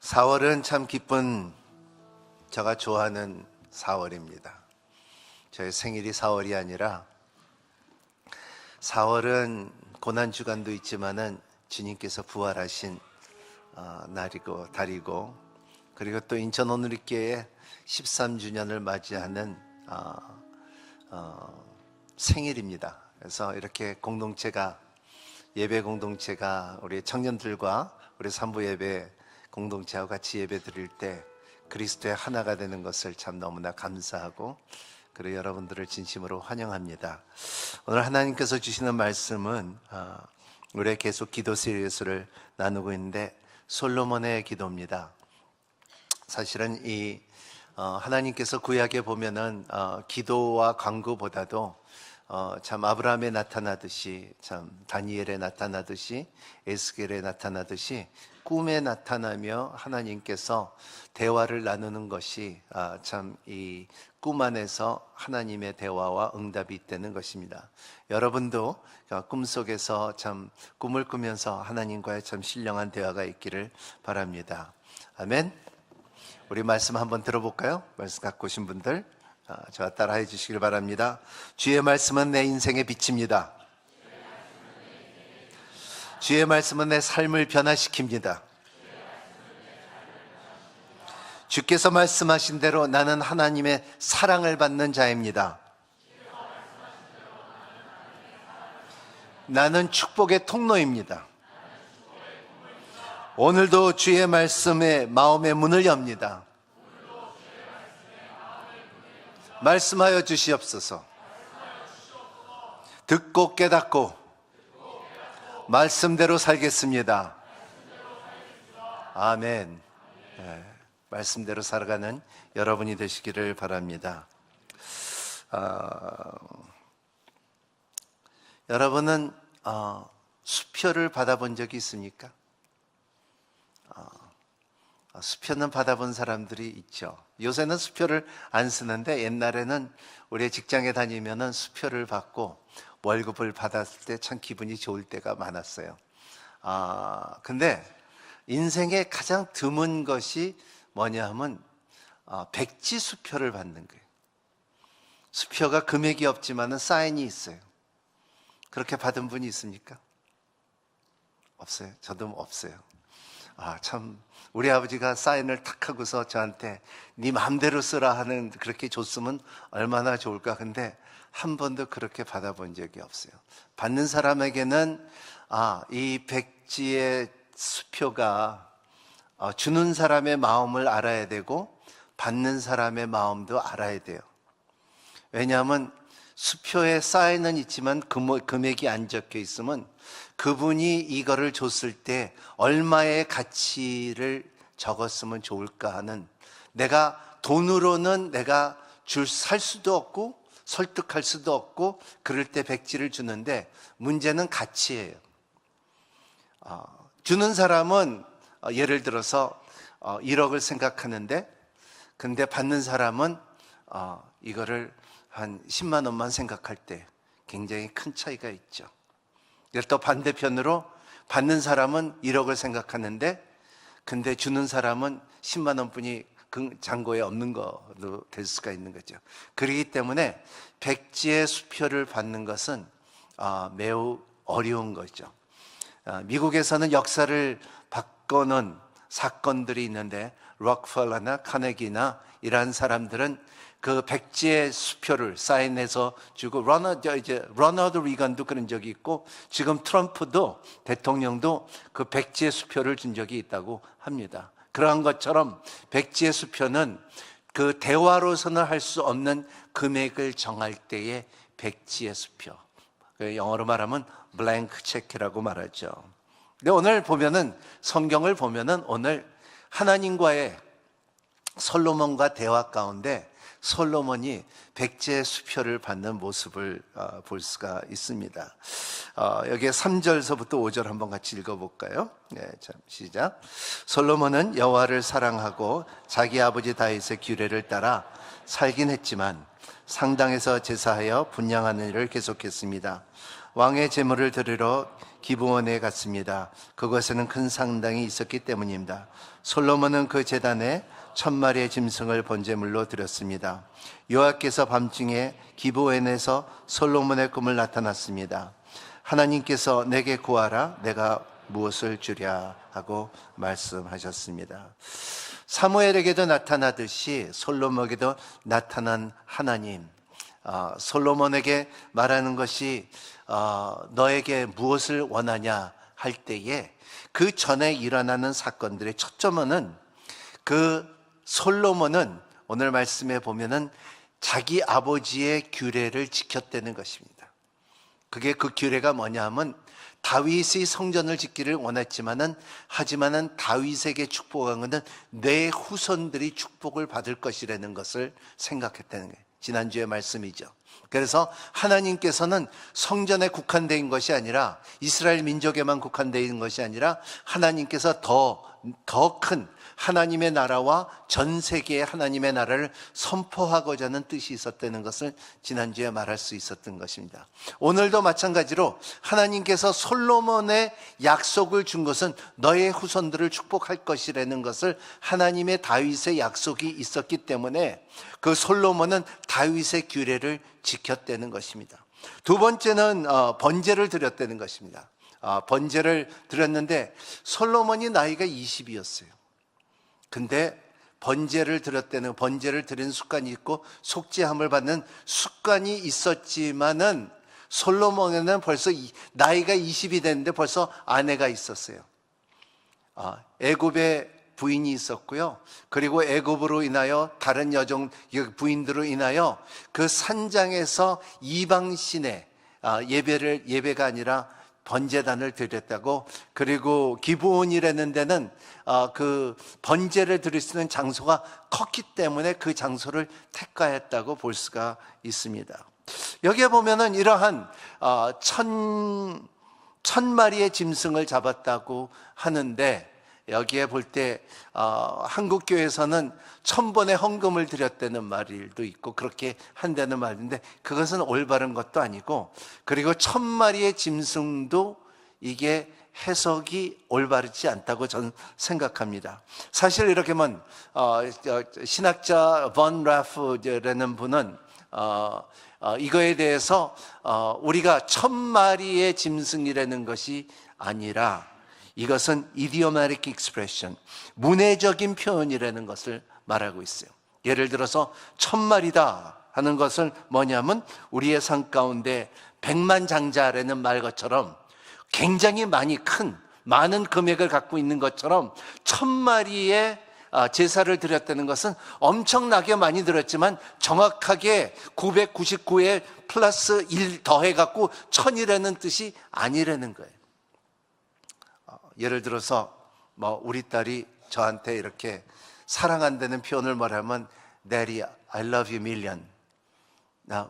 4월은 참 기쁜, 제가 좋아하는 4월입니다. 저의 생일이 4월이 아니라 4월은 고난주간도 있지만은 주님께서 부활하신 날이고 달이고, 그리고 또 인천 온누리교회 13주년을 맞이하는 생일입니다. 그래서 이렇게 공동체가, 예배 공동체가 우리 청년들과 우리 산부 예배 공동체하고 같이 예배 드릴 때 그리스도의 하나가 되는 것을 참 너무나 감사하고, 그리고 여러분들을 진심으로 환영합니다. 오늘 하나님께서 주시는 말씀은 우리 계속 기도 시리즈를 나누고 있는데 솔로몬의 기도입니다. 사실은 이 하나님께서 구약에 보면은 기도와 간구보다도 참 아브라함에 나타나듯이, 참 다니엘에 나타나듯이, 에스겔에 나타나듯이 꿈에 나타나며 하나님께서 대화를 나누는 것이 참 이 꿈 안에서 하나님의 대화와 응답이 있다는 것입니다. 여러분도 꿈속에서 참 꿈을 꾸면서 하나님과의 참 신령한 대화가 있기를 바랍니다. 아멘. 우리 말씀 한번 들어볼까요? 말씀 갖고 오신 분들 저와 따라해 주시길 바랍니다. 주의 말씀은 내 인생의 빛입니다. 주의 말씀은 내 삶을 변화시킵니다. 주께서 말씀하신 대로 나는 하나님의 사랑을 받는 자입니다. 나는 축복의 통로입니다. 오늘도 주의 말씀에 마음의 문을 엽니다. 말씀하여 주시옵소서. 듣고 깨닫고 말씀대로 살겠습니다. 아멘. 네, 말씀대로 살아가는 여러분이 되시기를 바랍니다. 여러분은 수표를 받아본 적이 있습니까? 수표는 받아본 사람들이 있죠. 요새는 수표를 안 쓰는데 옛날에는 우리 직장에 다니면은 수표를 받고 월급을 받았을 때 참 기분이 좋을 때가 많았어요. 근데 인생에 가장 드문 것이 뭐냐 하면 백지 수표를 받는 거예요. 수표가 금액이 없지만은 사인이 있어요. 그렇게 받은 분이 있습니까? 없어요. 저도 없어요. 참 우리 아버지가 사인을 탁 하고서 저한테 네 마음대로 쓰라 하는, 그렇게 줬으면 얼마나 좋을까. 근데 한 번도 그렇게 받아본 적이 없어요. 받는 사람에게는 이 백지의 수표가 주는 사람의 마음을 알아야 되고 받는 사람의 마음도 알아야 돼요. 왜냐하면 수표에 사인은 있지만 금액이 안 적혀 있으면 그분이 이거를 줬을 때 얼마의 가치를 적었으면 좋을까 하는, 내가 돈으로는 내가 살 수도 없고 설득할 수도 없고 그럴 때 백지를 주는데, 문제는 가치예요. 주는 사람은 예를 들어서 1억을 생각하는데, 근데 받는 사람은 이거를 한 10만 원만 생각할 때 굉장히 큰 차이가 있죠. 또 반대편으로 받는 사람은 1억을 생각하는데, 근데 주는 사람은 10만 원뿐이 잔고에 없는 것도 될 수가 있는 거죠. 그렇기 때문에 백지의 수표를 받는 것은 매우 어려운 거죠. 미국에서는 역사를 바꿔놓은 사건들이 있는데, 록펠러나 카네기나 이러한 사람들은 그 백지의 수표를 사인해서 주고, 로널드 리건도 그런 적이 있고, 지금 트럼프도 대통령도 그 백지의 수표를 준 적이 있다고 합니다. 그러한 것처럼 백지의 수표는 그 대화로서는 할 수 없는 금액을 정할 때의 백지의 수표, 영어로 말하면 블랭크 체크라고 말하죠. 근데 오늘 보면은, 성경을 보면은 오늘 하나님과의 솔로몬과 대화 가운데 솔로몬이 백지의 수표를 받는 모습을 볼 수가 있습니다. 여기에 3절서부터 5절 한번 같이 읽어볼까요? 네, 시작. 솔로몬은 여호와를 사랑하고 자기 아버지 다윗의 규례를 따라 살긴 했지만 상당에서 제사하여 분향하는 일을 계속했습니다. 왕의 제물을 드리러 기브온에 갔습니다. 그곳에는 큰 상당이 있었기 때문입니다. 솔로몬은 그 제단에 1000마리의 짐승을 번제물로 드렸습니다. 여호와께서 밤중에 기브온에서 솔로몬의 꿈을 나타났습니다. 하나님께서 내게 구하라, 내가 무엇을 주랴 하고 말씀하셨습니다. 사무엘에게도 나타나듯이 솔로몬에게도 나타난 하나님, 솔로몬에게 말하는 것이 너에게 무엇을 원하냐 할 때에 그 전에 일어나는 사건들의 초점은 그 솔로몬은 오늘 말씀에 보면은 자기 아버지의 규례를 지켰다는 것입니다. 그게 그 규례가 뭐냐 하면 다윗이 성전을 짓기를 원했지만은 하지만은 다윗에게 축복한 것은 내 후손들이 축복을 받을 것이라는 것을 생각했다는 거예요. 지난주의 말씀이죠. 그래서 하나님께서는 성전에 국한되어 있는 것이 아니라 이스라엘 민족에만 국한되어 있는 것이 아니라 하나님께서 더 큰 하나님의 나라와 전 세계의 하나님의 나라를 선포하고자 하는 뜻이 있었다는 것을 지난주에 말할 수 있었던 것입니다. 오늘도 마찬가지로 하나님께서 솔로몬의 약속을 준 것은 너의 후손들을 축복할 것이라는 것을 하나님의 다윗의 약속이 있었기 때문에 그 솔로몬은 다윗의 규례를 지켰다는 것입니다. 두 번째는 번제를 드렸다는 것입니다. 번제를 드렸는데 솔로몬이 나이가 20이었어요. 근데 번제를 드린 습관이 있고 속죄함을 받는 습관이 있었지만은 솔로몬에는 벌써 나이가 20이 됐는데 벌써 아내가 있었어요. 애굽에 부인이 있었고요. 그리고 애굽으로 인하여 다른 부인들로 인하여 그 산장에서 이방신의 예배가 아니라 번제단을 드렸다고, 그리고 기브온이라는 데는 그 번제를 드릴 수 있는 장소가 컸기 때문에 그 장소를 택하였다고 볼 수가 있습니다. 여기에 보면은 이러한 1000마리의 짐승을 잡았다고 하는데, 여기에 볼 때 한국 교회에서는 1000번의 헌금을 드렸다는 말도 있고 그렇게 한다는 말인데 그것은 올바른 것도 아니고, 그리고 1000마리의 짐승도 이게 해석이 올바르지 않다고 저는 생각합니다. 사실 이렇게 하면 신학자 번 라프라는 분은 이거에 대해서 우리가 1000마리의 짐승이라는 것이 아니라 이것은 idiomatic expression, 문해적인 표현이라는 것을 말하고 있어요. 예를 들어서 1000마리다 하는 것은 뭐냐면 우리의 삶 가운데 백만장자라는 말 것처럼 굉장히 많은 금액을 갖고 있는 것처럼 1000마리의 제사를 드렸다는 것은 엄청나게 많이 드렸지만 정확하게 999에 플러스 1 더해갖고 1000이라는 뜻이 아니라는 거예요. 예를 들어서 우리 딸이 저한테 이렇게 사랑한다는 표현을 말하면 Daddy, I love you million. 나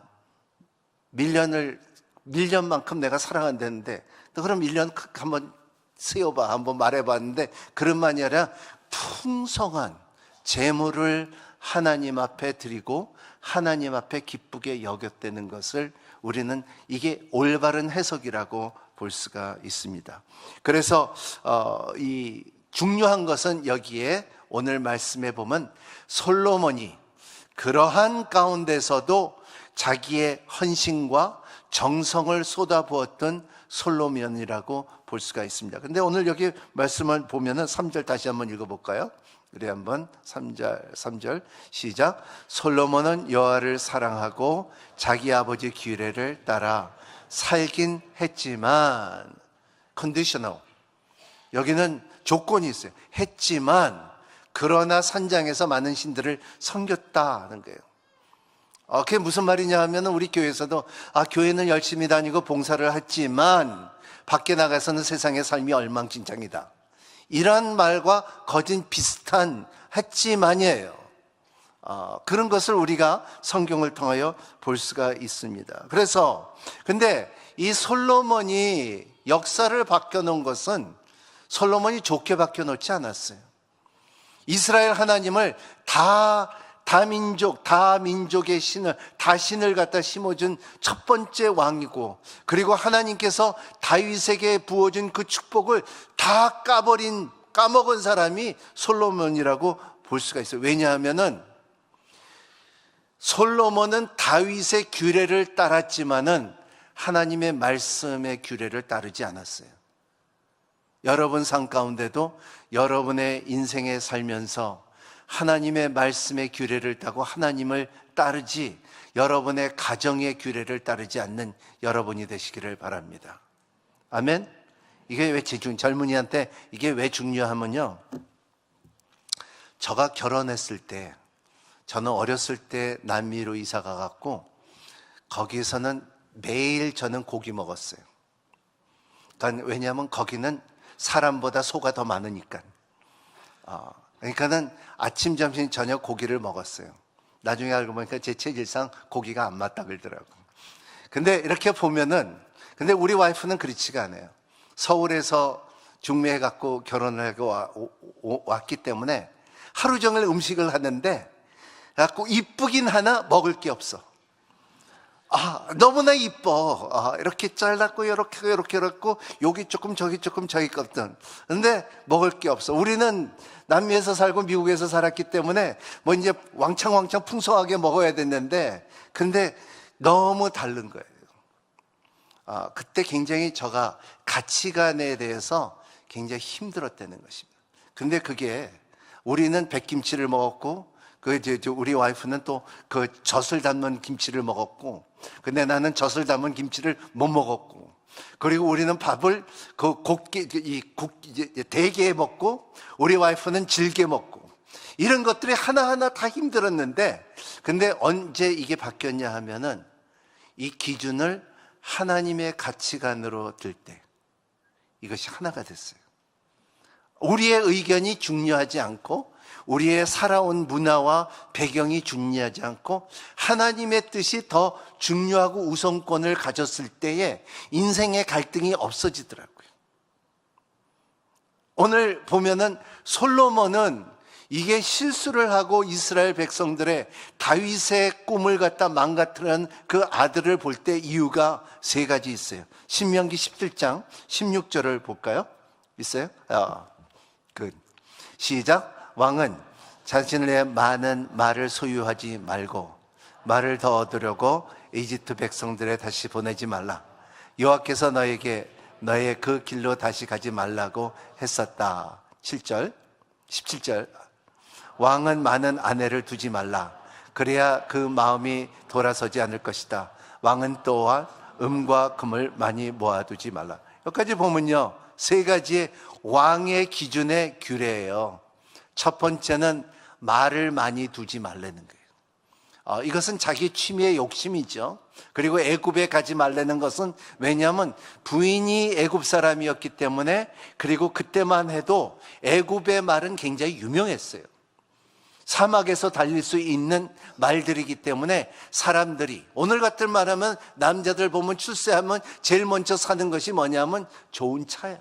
밀년만큼 내가 사랑한다는데 너 그럼 1년 한번 세어봐, 한번 말해봤는데 그런 말이 아니라 풍성한 재물을 하나님 앞에 드리고 하나님 앞에 기쁘게 여겼다는 것을 우리는 이게 올바른 해석이라고 볼 수가 있습니다. 그래서 이 중요한 것은 여기에 오늘 말씀에 보면 솔로몬이 그러한 가운데서도 자기의 헌신과 정성을 쏟아부었던 솔로몬이라고 볼 수가 있습니다. 근데 오늘 여기 말씀을 보면은 3절 다시 한번 읽어볼까요? 우리 한번 3절 시작. 솔로몬은 여호와를 사랑하고 자기 아버지 규례를 따라 살긴 했지만, 컨디셔널, 여기는 조건이 있어요. 했지만 그러나 산장에서 많은 신들을 섬겼다는 거예요. 그게 무슨 말이냐 하면 우리 교회에서도 교회는 열심히 다니고 봉사를 했지만 밖에 나가서는 세상의 삶이 엉망진창이다, 이런 말과 거진 비슷한 했지만이에요. 그런 것을 우리가 성경을 통하여 볼 수가 있습니다. 그래서 근데 이 솔로몬이 역사를 바꿔놓은 것은 솔로몬이 좋게 바꿔놓지 않았어요. 이스라엘 하나님을 다 다민족의 신을, 다신을 갖다 심어준 첫 번째 왕이고, 그리고 하나님께서 다윗에게 부어준 그 축복을 다 까먹은 사람이 솔로몬이라고 볼 수가 있어요. 왜냐하면은 솔로몬은 다윗의 규례를 따랐지만은 하나님의 말씀의 규례를 따르지 않았어요. 여러분 삶 가운데도 여러분의 인생에 살면서 하나님의 말씀의 규례를 따고 하나님을 따르지, 여러분의 가정의 규례를 따르지 않는 여러분이 되시기를 바랍니다. 아멘. 이게 왜 젊은이한테 이게 왜 중요하면요, 저가 결혼했을 때, 저는 어렸을 때 남미로 이사 가갖고 거기서는 매일 저는 고기 먹었어요. 그러니까 왜냐하면 거기는 사람보다 소가 더 많으니까. 그러니까는 아침, 점심, 저녁 고기를 먹었어요. 나중에 알고 보니까 제 체질상 고기가 안 맞다 그러더라고요. 근데 이렇게 보면은, 근데 우리 와이프는 그렇지가 않아요. 서울에서 중매해 갖고 결혼을 하고 왔기 때문에 하루 종일 음식을 하는데, 갖고 이쁘긴 하나 먹을 게 없어. 너무나 이뻐. 이렇게 잘랐고, 이렇게 해갖고, 여기 조금, 저기 조금, 저기 거든. 근데 먹을 게 없어. 우리는 남미에서 살고 미국에서 살았기 때문에 뭐 이제 왕창 풍성하게 먹어야 됐는데, 근데 너무 다른 거예요. 그때 굉장히 저가 가치관에 대해서 굉장히 힘들었다는 것입니다. 근데 그게 우리는 백김치를 먹었고, 우리 와이프는 또 그 젖을 담은 김치를 먹었고, 근데 나는 젖을 담은 김치를 못 먹었고, 그리고 우리는 밥을 대게 먹고, 우리 와이프는 질게 먹고, 이런 것들이 하나하나 다 힘들었는데, 근데 언제 이게 바뀌었냐 하면은 이 기준을 하나님의 가치관으로 들 때 이것이 하나가 됐어요. 우리의 의견이 중요하지 않고, 우리의 살아온 문화와 배경이 중요하지 않고 하나님의 뜻이 더 중요하고 우선권을 가졌을 때에 인생의 갈등이 없어지더라고요. 오늘 보면은 솔로몬은 이게 실수를 하고 이스라엘 백성들의 다윗의 꿈을 갖다 망가뜨린 그 아들을 볼 때 이유가 세 가지 있어요. 신명기 17장 16절을 볼까요? 있어요? 시작. 왕은 자신의 많은 말을 소유하지 말고 말을 더 얻으려고 이집트 백성들에 다시 보내지 말라. 여호와께서 너에게 너의 그 길로 다시 가지 말라고 했었다. 7절, 17절. 왕은 많은 아내를 두지 말라. 그래야 그 마음이 돌아서지 않을 것이다. 왕은 또한 음과 금을 많이 모아두지 말라. 여기까지 보면요, 세 가지의 왕의 기준의 규례예요. 첫 번째는 말을 많이 두지 말라는 거예요. 이것은 자기 취미의 욕심이죠. 그리고 애굽에 가지 말라는 것은, 왜냐하면 부인이 애굽 사람이었기 때문에, 그리고 그때만 해도 애굽의 말은 굉장히 유명했어요. 사막에서 달릴 수 있는 말들이기 때문에 사람들이, 오늘 같은 말하면 남자들 보면 출세하면 제일 먼저 사는 것이 뭐냐면 좋은 차야.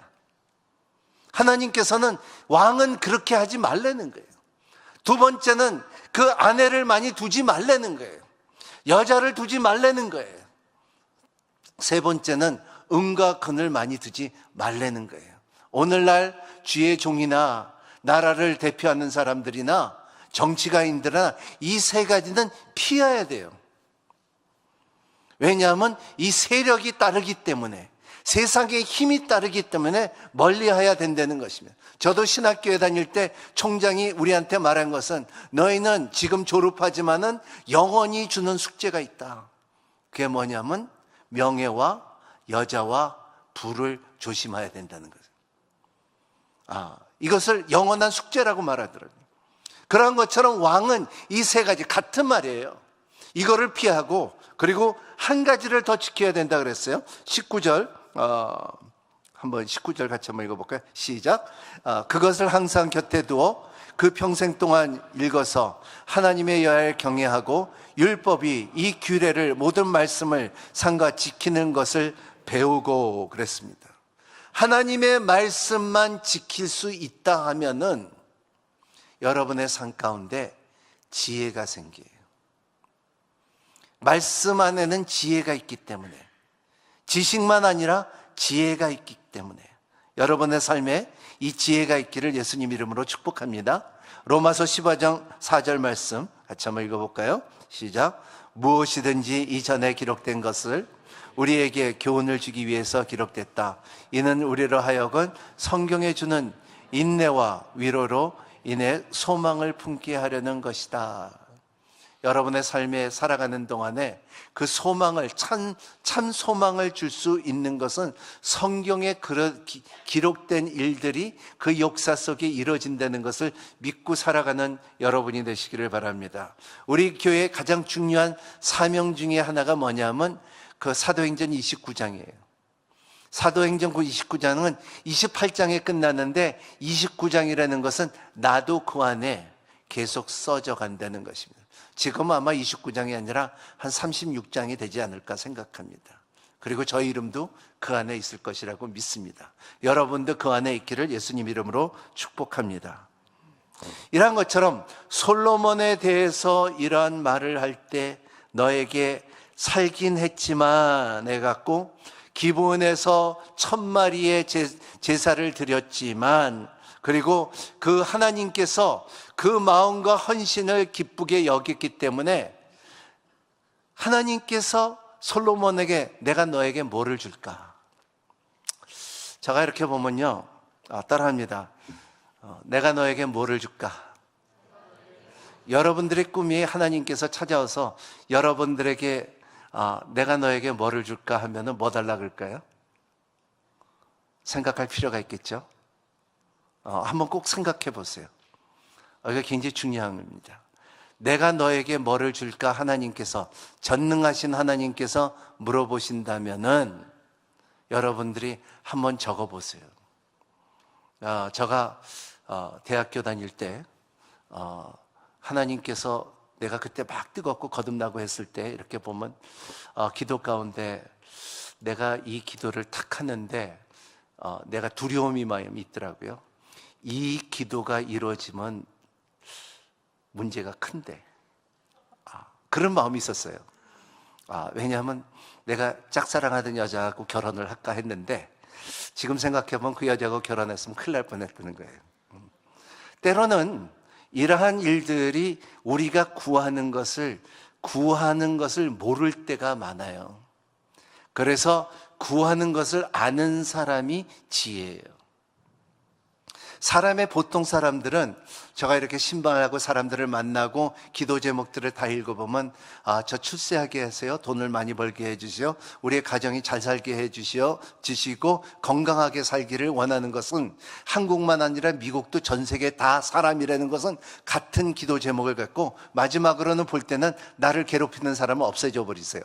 하나님께서는 왕은 그렇게 하지 말라는 거예요. 두 번째는 그 아내를 많이 두지 말라는 거예요. 여자를 두지 말라는 거예요. 세 번째는 은과 금을 많이 두지 말라는 거예요. 오늘날 주의 종이나 나라를 대표하는 사람들이나 정치가인들이나 이 세 가지는 피해야 돼요. 왜냐하면 이 세력이 따르기 때문에, 세상의 힘이 따르기 때문에 멀리해야 된다는 것입니다. 저도 신학교에 다닐 때 총장이 우리한테 말한 것은, 너희는 지금 졸업하지만은 영원히 주는 숙제가 있다. 그게 뭐냐면 명예와 여자와 부를 조심해야 된다는 거죠. 이것을 영원한 숙제라고 말하더라고요. 그런 것처럼 왕은 이 세 가지 같은 말이에요. 이거를 피하고, 그리고 한 가지를 더 지켜야 된다 그랬어요. 19절, 한번 19절 같이 한번 읽어볼까요? 시작. 그것을 항상 곁에 두어 그 평생 동안 읽어서 하나님의 여호와를 경외하고 율법이 이 규례를, 모든 말씀을 삼가 지키는 것을 배우고 그랬습니다. 하나님의 말씀만 지킬 수 있다 하면은 여러분의 삶 가운데 지혜가 생겨요. 말씀 안에는 지혜가 있기 때문에, 지식만 아니라 지혜가 있기 때문에 여러분의 삶에 이 지혜가 있기를 예수님 이름으로 축복합니다. 로마서 15장 4절 말씀 같이 한번 읽어볼까요? 시작. 무엇이든지 이전에 기록된 것을 우리에게 교훈을 주기 위해서 기록됐다. 이는 우리로 하여금 성경에 주는 인내와 위로로 인해 소망을 품게 하려는 것이다. 여러분의 삶에 살아가는 동안에 그 소망을, 참 소망을 줄 수 있는 것은 성경에 기록된 일들이 그 역사 속에 이루어진다는 것을 믿고 살아가는 여러분이 되시기를 바랍니다. 우리 교회의 가장 중요한 사명 중에 하나가 뭐냐면 그 사도행전 29장이에요. 사도행전 29장은 28장에 끝났는데 29장이라는 것은 나도 그 안에 계속 써져 간다는 것입니다. 지금은 아마 29장이 아니라 한 36장이 되지 않을까 생각합니다. 그리고 저희 이름도 그 안에 있을 것이라고 믿습니다. 여러분도 그 안에 있기를 예수님 이름으로 축복합니다. 이러한 것처럼 솔로몬에 대해서 이러한 말을 할 때 너에게 살긴 했지만 해갖고 기브온에서 1000마리의 제사를 드렸지만, 그리고 그 하나님께서 그 마음과 헌신을 기쁘게 여겼기 때문에 하나님께서 솔로몬에게 내가 너에게 뭐를 줄까? 제가 이렇게 보면요, 따라합니다. 내가 너에게 뭐를 줄까? 여러분들의 꿈이 하나님께서 찾아와서 여러분들에게 내가 너에게 뭐를 줄까 하면은 뭐 달라 그럴까요? 생각할 필요가 있겠죠? 한번 꼭 생각해 보세요. 이거 굉장히 중요한 겁니다. 내가 너에게 뭐를 줄까 하나님께서, 전능하신 하나님께서 물어보신다면은 여러분들이 한번 적어 보세요. 제가 대학교 다닐 때 하나님께서 내가 그때 막 뜨겁고 거듭나고 했을 때 이렇게 보면 기도 가운데 내가 이 기도를 탁 하는데 내가 두려움이 마음이 있더라고요. 이 기도가 이루어지면 문제가 큰데, 그런 마음이 있었어요. 왜냐하면 내가 짝사랑하던 여자하고 결혼을 할까 했는데 지금 생각해보면 그 여자하고 결혼했으면 큰일 날 뻔했다는 거예요. 때로는 이러한 일들이 우리가 구하는 것을 모를 때가 많아요. 그래서 구하는 것을 아는 사람이 지혜예요. 사람의 보통 사람들은, 제가 이렇게 신방하고 사람들을 만나고 기도 제목들을 다 읽어보면 저 출세하게 하세요, 돈을 많이 벌게 해주시오, 우리의 가정이 잘 살게 해주시고 건강하게 살기를 원하는 것은, 한국만 아니라 미국도 전 세계 다 사람이라는 것은 같은 기도 제목을 갖고 마지막으로는 볼 때는 나를 괴롭히는 사람은 없애줘 버리세요.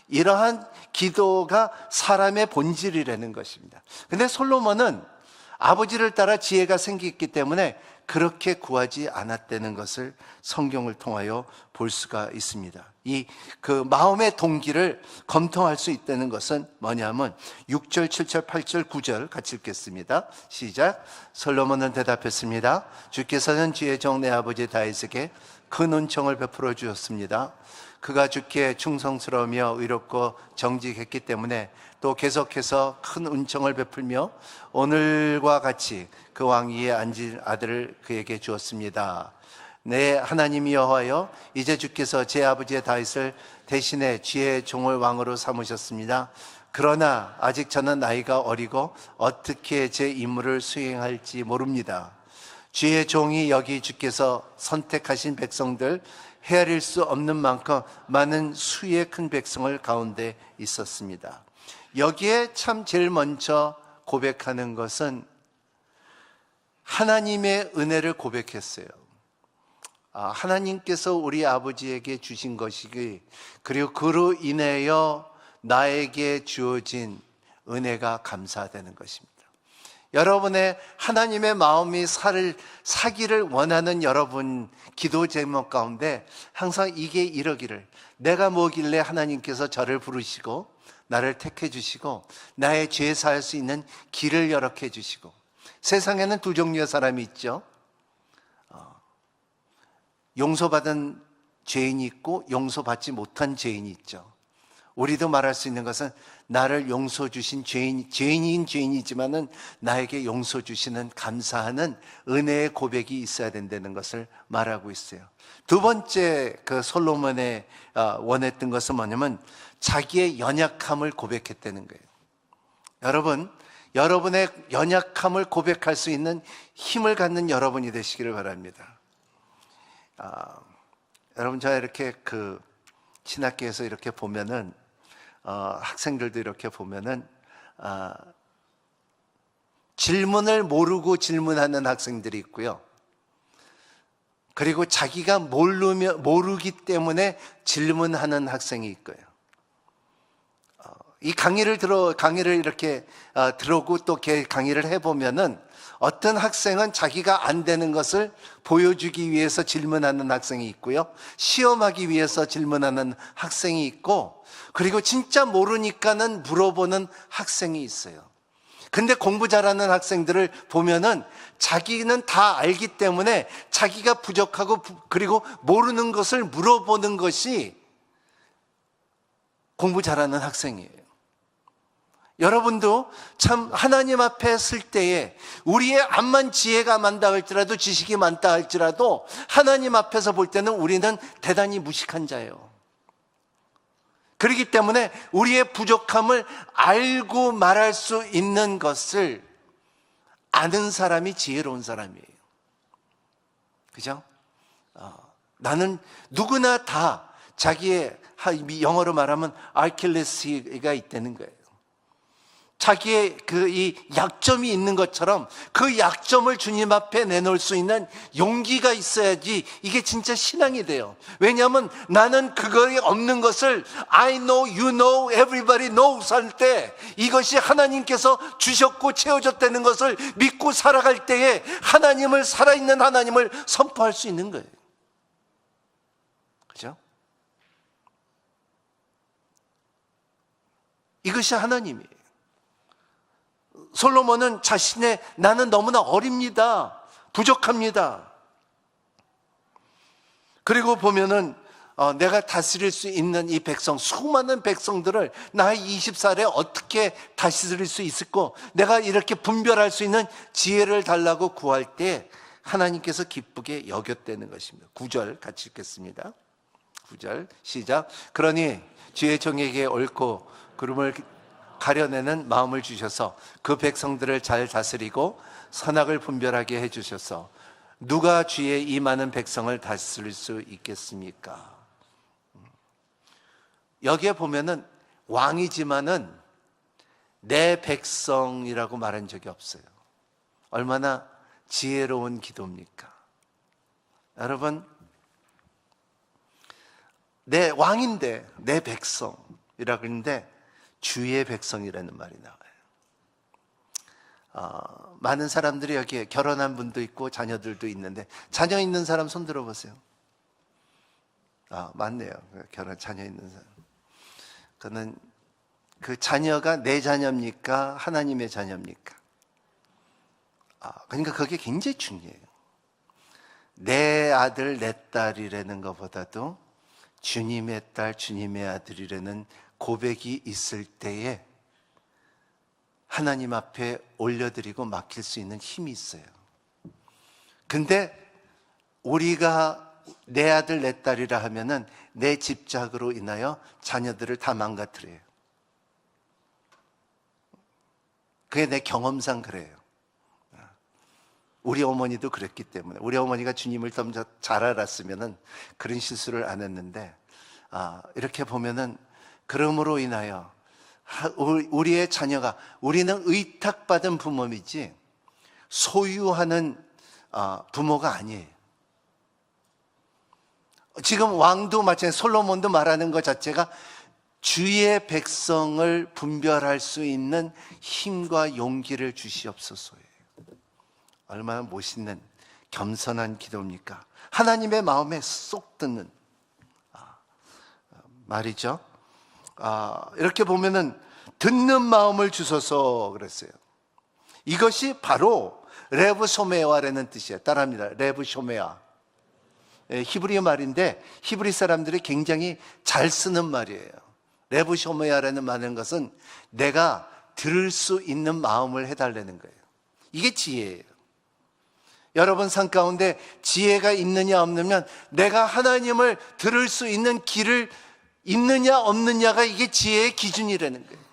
이러한 기도가 사람의 본질이라는 것입니다. 근데 솔로몬은 아버지를 따라 지혜가 생겼기 때문에 그렇게 구하지 않았다는 것을 성경을 통하여 볼 수가 있습니다. 그 마음의 동기를 검토할 수 있다는 것은 뭐냐면 6절, 7절, 8절, 9절 같이 읽겠습니다. 시작. 솔로몬은 대답했습니다. 주께서는 주의 종 내 아버지 다윗에게 큰 은총을 베풀어 주셨습니다. 그가 주께 충성스러우며 의롭고 정직했기 때문에 또 계속해서 큰 은총을 베풀며 오늘과 같이 그 왕위에 앉을 아들을 그에게 주었습니다. 내 하나님 여호와여, 이제 주께서 제 아버지의 다윗을 대신에 주의 종을 왕으로 삼으셨습니다. 그러나 아직 저는 나이가 어리고 어떻게 제 임무를 수행할지 모릅니다. 주의 종이 여기 주께서 선택하신 백성들, 헤아릴 수 없는 만큼 많은 수의 큰 백성을 가운데 있었습니다. 여기에 참 제일 먼저 고백하는 것은 하나님의 은혜를 고백했어요. 하나님께서 우리 아버지에게 주신 것이기, 그리고 그로 인하여 나에게 주어진 은혜가 감사되는 것입니다. 여러분의 하나님의 마음이 사기를 원하는 여러분 기도 제목 가운데 항상 이게 이러기를, 내가 뭐길래 하나님께서 저를 부르시고 나를 택해 주시고 나의 죄 사할 수 있는 길을 열어해 주시고. 세상에는 두 종류의 사람이 있죠. 용서받은 죄인이 있고 용서받지 못한 죄인이 있죠. 우리도 말할 수 있는 것은 나를 용서 주신 죄인인 죄인이지만은 나에게 용서 주시는 감사하는 은혜의 고백이 있어야 된다는 것을 말하고 있어요. 두 번째 그 솔로몬의 원했던 것은 뭐냐면 자기의 연약함을 고백했다는 거예요. 여러분, 여러분의 연약함을 고백할 수 있는 힘을 갖는 여러분이 되시기를 바랍니다. 여러분, 제가 이렇게 신학교에서 이렇게 보면은 학생들도 이렇게 보면은 질문을 모르고 질문하는 학생들이 있고요. 그리고 자기가 모르기 때문에 질문하는 학생이 있고요. 이 강의를 이렇게 들어오고 또 강의를 해보면은 어떤 학생은 자기가 안 되는 것을 보여주기 위해서 질문하는 학생이 있고요. 시험하기 위해서 질문하는 학생이 있고, 그리고 진짜 모르니까는 물어보는 학생이 있어요. 근데 공부 잘하는 학생들을 보면은 자기는 다 알기 때문에 자기가 부족하고 그리고 모르는 것을 물어보는 것이 공부 잘하는 학생이에요. 여러분도 참 하나님 앞에 설 때에 우리의 암만 지혜가 많다 할지라도 지식이 많다 할지라도 하나님 앞에서 볼 때는 우리는 대단히 무식한 자예요. 그렇기 때문에 우리의 부족함을 알고 말할 수 있는 것을 아는 사람이 지혜로운 사람이에요. 그죠? 나는 누구나 다 자기의, 영어로 말하면 아킬레스가 있다는 거예요. 자기의 이 약점이 있는 것처럼 그 약점을 주님 앞에 내놓을 수 있는 용기가 있어야지 이게 진짜 신앙이 돼요. 왜냐하면 나는 그거에 없는 것을 I know, you know, everybody knows 할 때 이것이 하나님께서 주셨고 채워졌다는 것을 믿고 살아갈 때에 하나님을, 살아있는 하나님을 선포할 수 있는 거예요. 그죠? 이것이 하나님이에요. 솔로몬은 나는 너무나 어립니다. 부족합니다. 그리고 보면은 내가 다스릴 수 있는 이 백성, 수많은 백성들을 나이 20살에 어떻게 다스릴 수 있을까? 내가 이렇게 분별할 수 있는 지혜를 달라고 구할 때 하나님께서 기쁘게 여겼다는 것입니다. 9절 같이 읽겠습니다. 9절 시작. 그러니 주의 종에게 옳고 그름을 가려내는 마음을 주셔서 그 백성들을 잘 다스리고 선악을 분별하게 해주셔서 누가 주의 이 많은 백성을 다스릴 수 있겠습니까? 여기에 보면은 왕이지만은 내 백성이라고 말한 적이 없어요. 얼마나 지혜로운 기도입니까? 여러분, 내 왕인데 내 백성이라고 그러는데 주의 백성이라는 말이 나와요. 많은 사람들이 여기에 결혼한 분도 있고 자녀들도 있는데 자녀 있는 사람 손 들어보세요. 맞네요. 자녀 있는 사람. 그는 그 자녀가 내 자녀입니까? 하나님의 자녀입니까? 그러니까 그게 굉장히 중요해요. 내 아들, 내 딸이라는 것보다도 주님의 딸, 주님의 아들이라는 고백이 있을 때에 하나님 앞에 올려드리고 맡길 수 있는 힘이 있어요. 근데 우리가 내 아들, 내 딸이라 하면은 내 집착으로 인하여 자녀들을 다 망가뜨려요. 그게 내 경험상 그래요. 우리 어머니도 그랬기 때문에, 우리 어머니가 주님을 좀 잘 알았으면은 그런 실수를 안 했는데, 이렇게 보면은 그러므로 인하여 우리의 자녀가, 우리는 의탁받은 부모이지 소유하는 부모가 아니에요. 지금 왕도 마찬가지, 솔로몬도 말하는 것 자체가 주의 백성을 분별할 수 있는 힘과 용기를 주시옵소서예요. 얼마나 멋있는 겸손한 기도입니까? 하나님의 마음에 쏙 드는 말이죠. 이렇게 보면은 듣는 마음을 주소서 그랬어요. 이것이 바로 레브 소메아라는 뜻이에요. 따라합니다. 레브 소메아. 히브리 말인데 히브리 사람들이 굉장히 잘 쓰는 말이에요. 레브쇼메야라는 말하는 것은 내가 들을 수 있는 마음을 해달라는 거예요. 이게 지혜예요. 여러분 삶 가운데 지혜가 있느냐 없느냐, 내가 하나님을 들을 수 있는 길을 있느냐 없느냐가 이게 지혜의 기준이라는 거예요.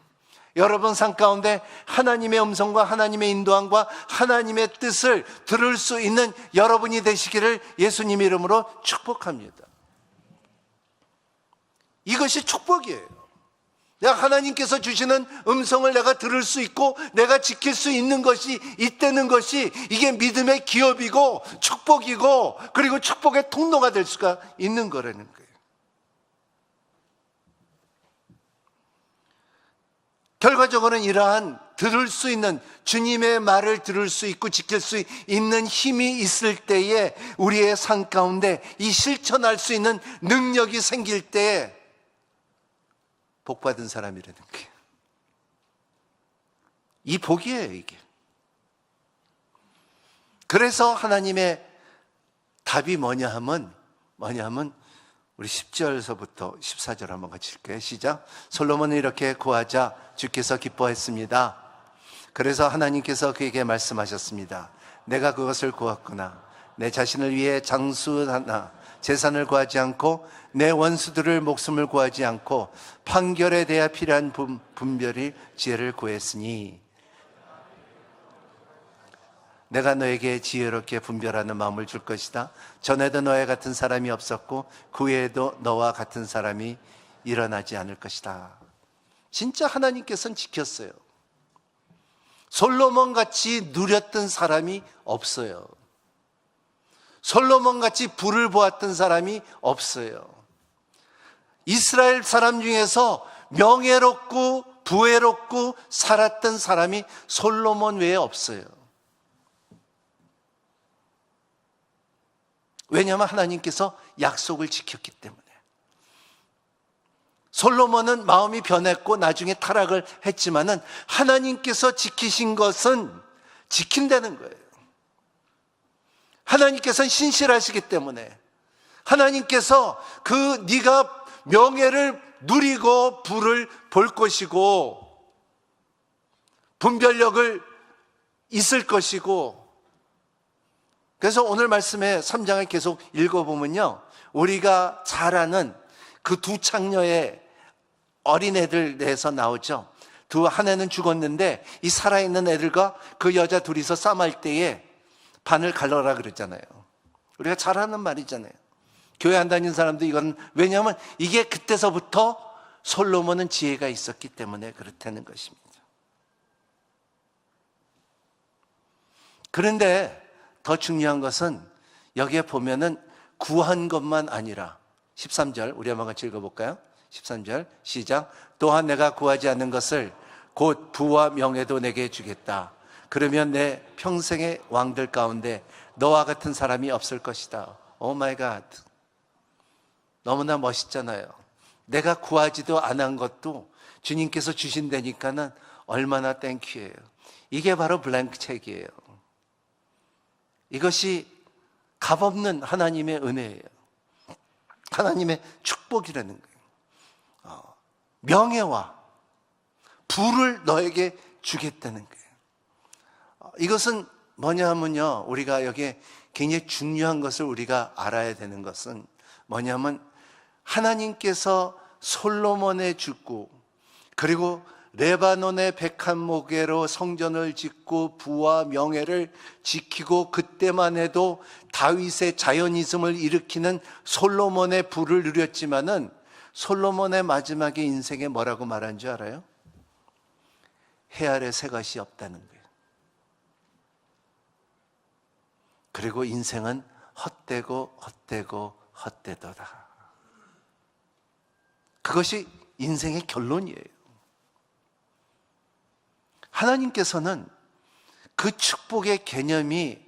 여러분 삶 가운데 하나님의 음성과 하나님의 인도함과 하나님의 뜻을 들을 수 있는 여러분이 되시기를 예수님 이름으로 축복합니다. 이것이 축복이에요. 내가 하나님께서 주시는 음성을 내가 들을 수 있고 내가 지킬 수 있는 것이 있다는 것이 이게 믿음의 기업이고 축복이고 그리고 축복의 통로가 될 수가 있는 거라는 거예요. 결과적으로는 이러한 들을 수 있는 주님의 말을 들을 수 있고 지킬 수 있는 힘이 있을 때에 우리의 삶 가운데 이 실천할 수 있는 능력이 생길 때에 복받은 사람이라는 거예요. 이 복이에요, 이게. 그래서 하나님의 답이 뭐냐 하면 우리 10절서부터 14절 한번 같이 읽게요. 시작. 솔로몬은 이렇게 구하자 주께서 기뻐했습니다. 그래서 하나님께서 그에게 말씀하셨습니다. 내가 그것을 구했구나. 내 자신을 위해 장수 하나 재산을 구하지 않고 내 원수들을 목숨을 구하지 않고 판결에 대해 필요한 분별이 지혜를 구했으니 내가 너에게 지혜롭게 분별하는 마음을 줄 것이다. 전에도 너와 같은 사람이 없었고 그 후에도 너와 같은 사람이 일어나지 않을 것이다. 진짜 하나님께서는 지켰어요. 솔로몬 같이 누렸던 사람이 없어요. 솔로몬 같이 불을 보았던 사람이 없어요. 이스라엘 사람 중에서 명예롭고 부혜롭고 살았던 사람이 솔로몬 외에 없어요. 왜냐하면 하나님께서 약속을 지켰기 때문에. 솔로몬은 마음이 변했고 나중에 타락을 했지만은 하나님께서 지키신 것은 지킨다는 거예요. 하나님께서는 신실하시기 때문에 하나님께서 네가 명예를 누리고 부를 볼 것이고 분별력을 있을 것이고, 그래서 오늘 말씀에 3장을 계속 읽어보면요, 우리가 잘 아는 그 두 창녀의 어린애들 내에서 나오죠. 한 애는 죽었는데 이 살아있는 애들과 그 여자 둘이서 싸움할 때에 반을 갈라라 그랬잖아요. 우리가 잘 아는 말이잖아요. 교회 안 다니는 사람도 이건, 왜냐하면 이게 그때서부터 솔로몬은 지혜가 있었기 때문에 그렇다는 것입니다. 그런데 더 중요한 것은 여기에 보면은 구한 것만 아니라 13절 우리 한번 같이 읽어볼까요? 13절 시작. 또한 내가 구하지 않는 것을 곧 부와 명예도 내게 주겠다. 그러면 내 평생의 왕들 가운데 너와 같은 사람이 없을 것이다. 오 마이 갓. 너무나 멋있잖아요. 내가 구하지도 않은 것도 주님께서 주신다니까는 얼마나 땡큐예요. 이게 바로 블랭크 책이에요. 이것이 값없는 하나님의 은혜예요. 하나님의 축복이라는 거예요. 명예와 부를 너에게 주겠다는 거예요. 이것은 뭐냐 하면요, 우리가 여기에 굉장히 중요한 것을 우리가 알아야 되는 것은 뭐냐면 하나님께서 솔로몬에 주고 그리고 레바논의 백합목에로 성전을 짓고 부와 명예를 지키고 그때만 해도 다윗의 자연이즘을 일으키는 솔로몬의 부를 누렸지만은 솔로몬의 마지막에 인생에 뭐라고 말한 줄 알아요? 해 아래 새 것이 없다는 거예요. 그리고 인생은 헛되고 헛되고 헛되더라. 그것이 인생의 결론이에요. 하나님께서는 그 축복의 개념이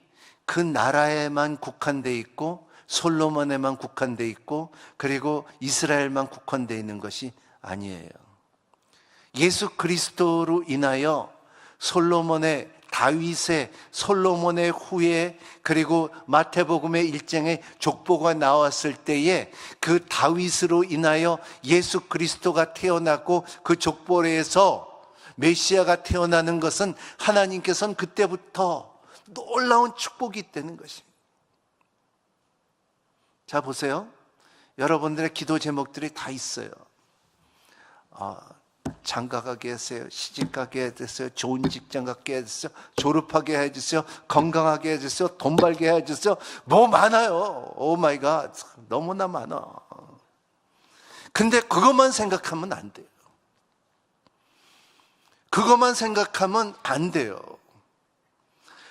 그 나라에만 국한되어 있고 솔로몬에만 국한되어 있고 그리고 이스라엘만 국한되어 있는 것이 아니에요. 예수 그리스도로 인하여 솔로몬의 다윗의 솔로몬의 후예, 그리고 마태복음의 일장에 족보가 나왔을 때에 그 다윗으로 인하여 예수 그리스도가 태어났고 그 족보에서 메시아가 태어나는 것은 하나님께서는 그때부터 놀라운 축복이 있다는 것입니다. 자, 보세요. 여러분들의 기도 제목들이 다 있어요. 장가가게 해주세요. 시집가게 해주세요. 좋은 직장 갖게 해주세요. 졸업하게 해주세요. 건강하게 해주세요. 돈 벌게 해주세요. 뭐 많아요. 오 마이 갓. 너무나 많아. 근데 그것만 생각하면 안 돼요. 그것만 생각하면 안 돼요.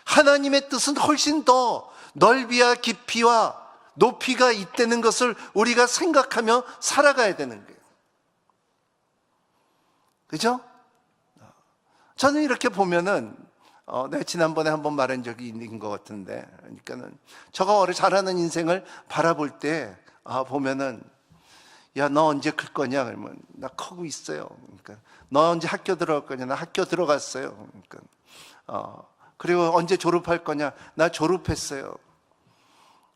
하나님의 뜻은 훨씬 더 넓이와 깊이와 높이가 있다는 것을 우리가 생각하며 살아가야 되는 거예요. 그죠? 저는 이렇게 보면은, 내가 지난번에 한번 말한 적이 있는 것 같은데, 그러니까는, 저가 잘하는 인생을 바라볼 때, 보면은, 야, 너 언제 클 거냐? 그러면, 나 크고 있어요. 그러니까, 너 언제 학교 들어갈 거냐? 나 학교 들어갔어요. 그러니까, 그리고 언제 졸업할 거냐? 나 졸업했어요.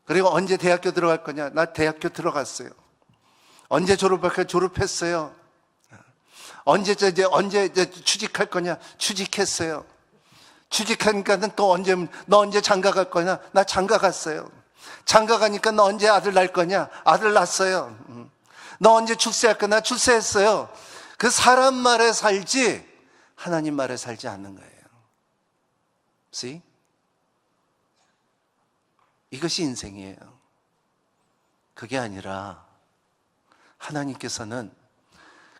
그리고 언제 대학교 들어갈 거냐? 나 대학교 들어갔어요. 언제 졸업할 거냐? 졸업했어요. 언제 취직할 거냐? 취직했어요. 취직하니까는 또 너 언제 장가 갈 거냐? 나 장가 갔어요. 장가 가니까 너 언제 아들 낳을 거냐? 아들 낳았어요. 너 언제 출세할 거냐? 출세했어요. 그 사람 말에 살지 하나님 말에 살지 않는 거예요. See? 이것이 인생이에요. 그게 아니라 하나님께서는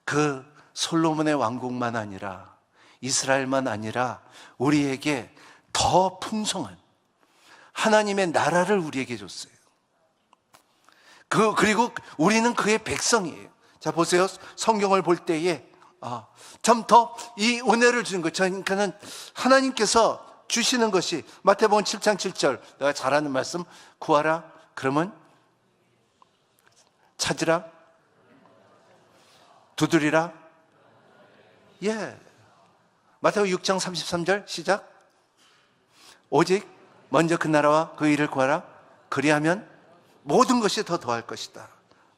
그 솔로몬의 왕국만 아니라 이스라엘만 아니라 우리에게 더 풍성한 하나님의 나라를 우리에게 줬어요. 그리고 우리는 그의 백성이에요. 자, 보세요. 성경을 볼 때에 좀 더 이 은혜를 주는 것. 그러니까는 하나님께서 주시는 것이 마태복음 7장 7절, 내가 잘 아는 말씀, 구하라 그러면 찾으라 두드리라. 예. 마태복음 6장 33절 시작. 오직 먼저 그 나라와 그 일을 구하라. 그리하면 모든 것이 더 더할 것이다.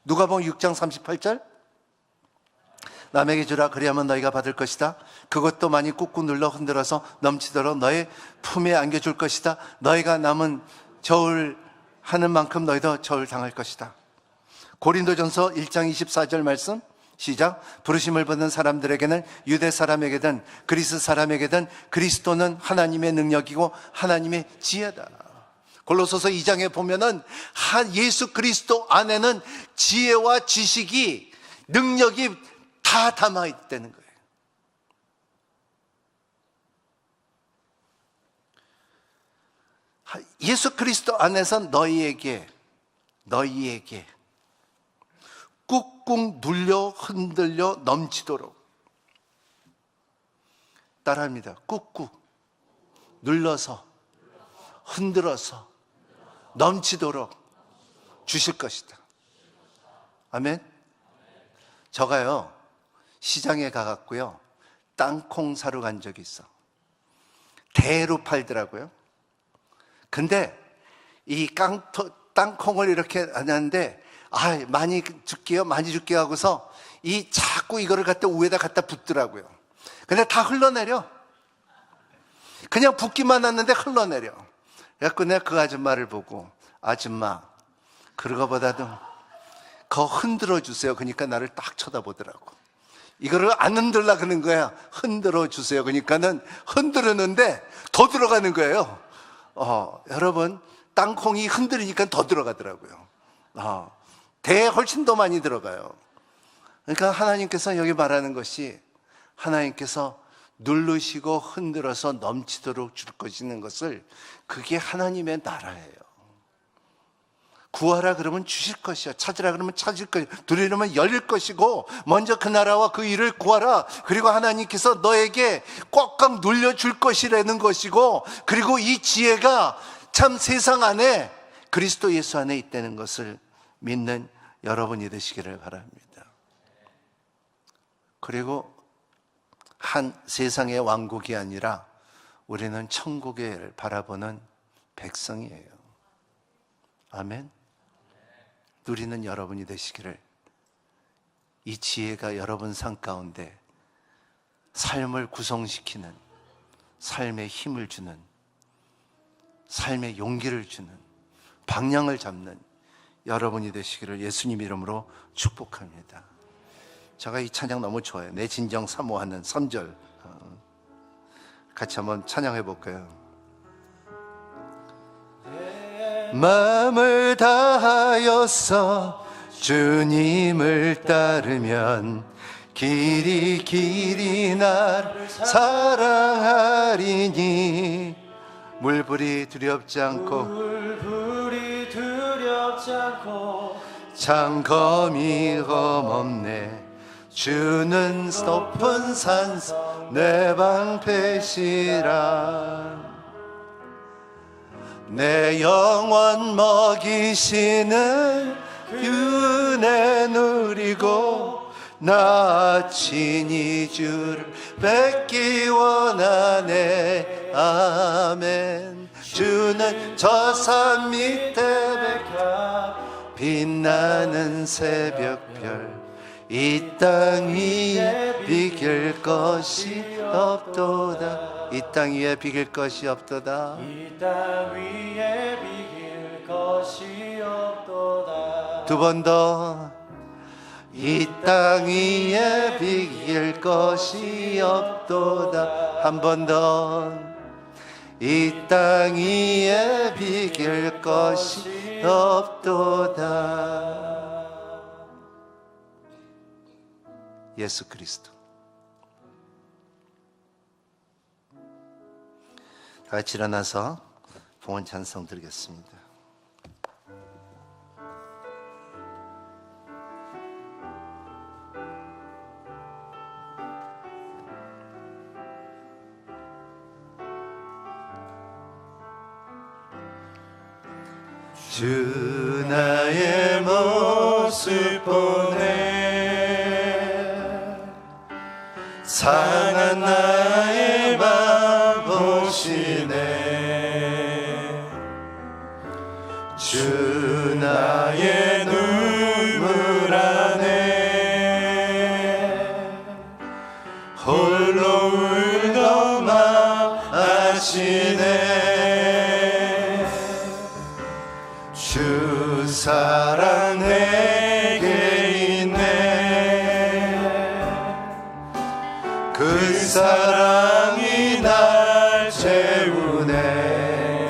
누가복음 6장 38절. 남에게 주라. 그리하면 너희가 받을 것이다. 그것도 많이 꾹꾹 눌러 흔들어서 넘치도록 너의 품에 안겨줄 것이다. 너희가 남은 저울 하는 만큼 너희도 저울 당할 것이다. 고린도전서 1장 24절 말씀 시작. 부르심을 받는 사람들에게는 유대 사람에게든 그리스 사람에게든 그리스도는 하나님의 능력이고 하나님의 지혜다. 골로새서 2장에 보면은 예수 그리스도 안에는 지혜와 지식이 능력이 다 담아 있다는 거예요. 예수 그리스도 안에서 너희에게 꾹꾹 눌려 흔들려 넘치도록, 따라합니다. 꾹꾹 눌러서 흔들어서 넘치도록 주실 것이다. 아멘. 저가요 시장에 가갖고요 땅콩 사러 간 적이 있어. 대로 팔더라고요. 근데 이 땅콩을 이렇게 하는데 많이 줄게요 하고서 자꾸 이거를 갖다 위에다 갖다 붓더라고요. 근데 다 흘러내려. 그냥 붓기만 했는데 흘러내려. 그래서 내가 그 아줌마를 보고, 아줌마 그거보다도 더 흔들어 주세요. 그러니까 나를 딱 쳐다보더라고. 이거를 안 흔들라 그러는 거야. 흔들어 주세요. 그러니까는 흔들었는데 더 들어가는 거예요. 여러분, 땅콩이 흔들리니까 더 들어가더라고요. 훨씬 더 많이 들어가요. 그러니까 하나님께서 여기 말하는 것이, 하나님께서 누르시고 흔들어서 넘치도록 줄 것이는 것을, 그게 하나님의 나라예요. 구하라 그러면 주실 것이요, 찾으라 그러면 찾을 것이요, 두드리면 열릴 것이고, 먼저 그 나라와 그 일을 구하라. 그리고 하나님께서 너에게 꽉꽉 눌려줄 것이라는 것이고, 그리고 이 지혜가 참 세상 안에 그리스도 예수 안에 있다는 것을 믿는 여러분이 되시기를 바랍니다. 그리고 한 세상의 왕국이 아니라 우리는 천국을 바라보는 백성이에요. 아멘. 누리는 여러분이 되시기를, 이 지혜가 여러분 삶 가운데 삶을 구성시키는, 삶의 힘을 주는, 삶의 용기를 주는, 방향을 잡는 여러분이 되시기를 예수님 이름으로 축복합니다. 제가 이 찬양 너무 좋아해요. 내 진정 사모하는 3절 같이 한번 찬양해 볼까요? 마음을 다하여서 주님을 따르면 길이 길이 나를 사랑하리니 물불이 두렵지 않고 장검이 험없네. 주는 높은 산성 내 방패시라. 내 영혼 먹이시는 은혜 누리고 나 친히 주를 뵙기 원하네. 아멘. 주는 저 산 밑에 백합 빛나는 새벽별, 이 땅 위에 비길 것이 없도다. 이 땅 위에 비길 것이 없도다. 이 땅 위에 비길 것이 없도다. 두 번 더. 이 땅 위에 비길 것이 없도다. 한 번 더. 이 땅 위에 비길 것이 없도다. 예수 그리스도. 다 같이 일어나서 봉헌 찬송 드리겠습니다. 주 나의 모습 보네. 상한 나의 맘 보시네. 주 나의 눈물 안에 홀로 울던 맘 아시네. 주 사랑 내게 있네. 그 사랑이 날 채우네.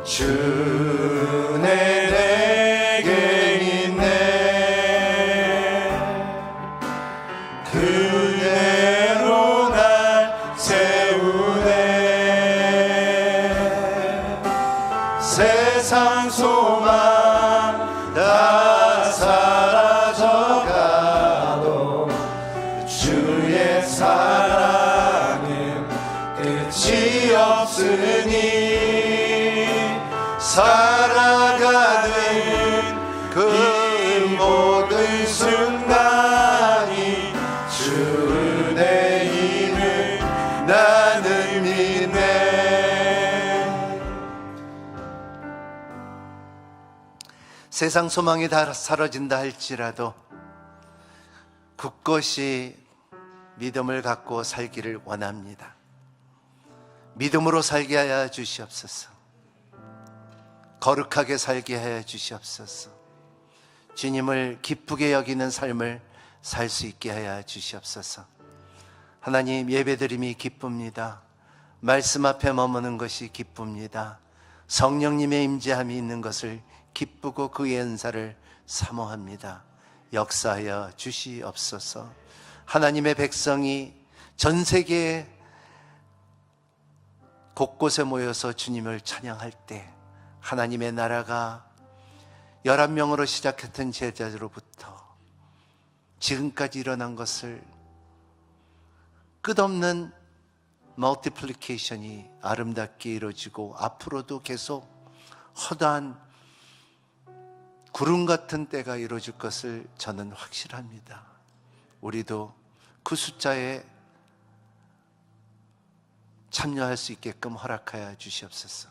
주 내게 있네. 그대로 날 세우네. 세상 소망 다 사라져가도 주의 사랑은 끝이 없으니 살아가는 그 모든 순간이 주 은혜임을 나는 믿네. 세상 소망이 다 사라진다 할지라도 굳건히 믿음을 갖고 살기를 원합니다. 믿음으로 살게 하여 주시옵소서. 거룩하게 살게 하여 주시옵소서. 주님을 기쁘게 여기는 삶을 살 수 있게 하여 주시옵소서. 하나님, 예배드림이 기쁩니다. 말씀 앞에 머무는 것이 기쁩니다. 성령님의 임재함이 있는 것을 기쁘고 그의 은사를 사모합니다. 역사하여 주시옵소서. 하나님의 백성이 전 세계 곳곳에 모여서 주님을 찬양할 때 하나님의 나라가 11명으로 시작했던 제자로부터 지금까지 일어난 것을 끝없는 멀티플리케이션이 아름답게 이루어지고 앞으로도 계속 허다한 구름 같은 때가 이루어질 것을 저는 확신합니다. 우리도 그 숫자에 참여할 수 있게끔 허락하여 주시옵소서.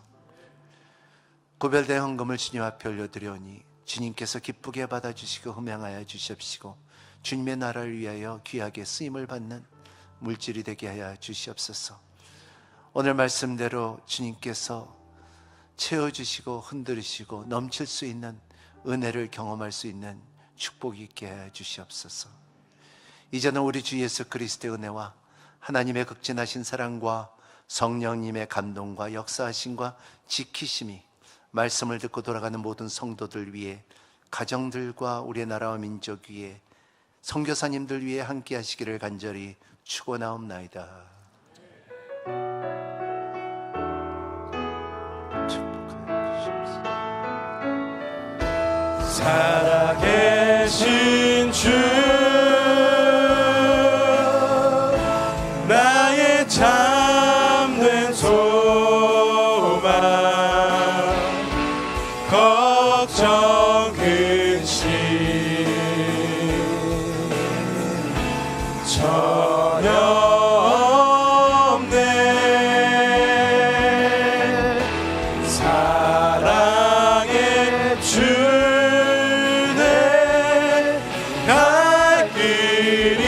구별된 헌금을 주님 앞에 올려드려오니 주님께서 기쁘게 받아주시고 흠양하여 주시옵시고 주님의 나라를 위하여 귀하게 쓰임을 받는 물질이 되게 하여 주시옵소서. 오늘 말씀대로 주님께서 채워주시고 흔들으시고 넘칠 수 있는 은혜를 경험할 수 있는 축복이 있게 하여 주시옵소서. 이제는 우리 주 예수 그리스도의 은혜와 하나님의 극진하신 사랑과 성령님의 감동과 역사하심과 지키심이 말씀을 듣고 돌아가는 모든 성도들 위해, 가정들과 우리의 나라와 민족 위에, 선교사님들 위해 함께 하시기를 간절히 축원하옵나이다. 살아계신 주 나의 참된 소망 걱정 근심 전혀 없네. 사랑의 주네 갈 길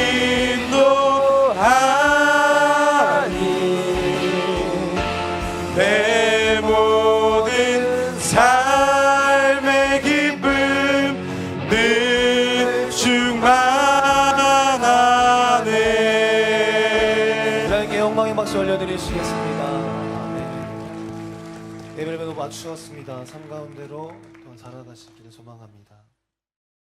인도하니 내 모든 삶의 기쁨 늘 충만하네. 하나님께 영광의 박수 올려드리시겠습니다. 아멘. 예배를 매우 맞추었습니다. 삶 가운데로 더 자라가시기를 소망합니다.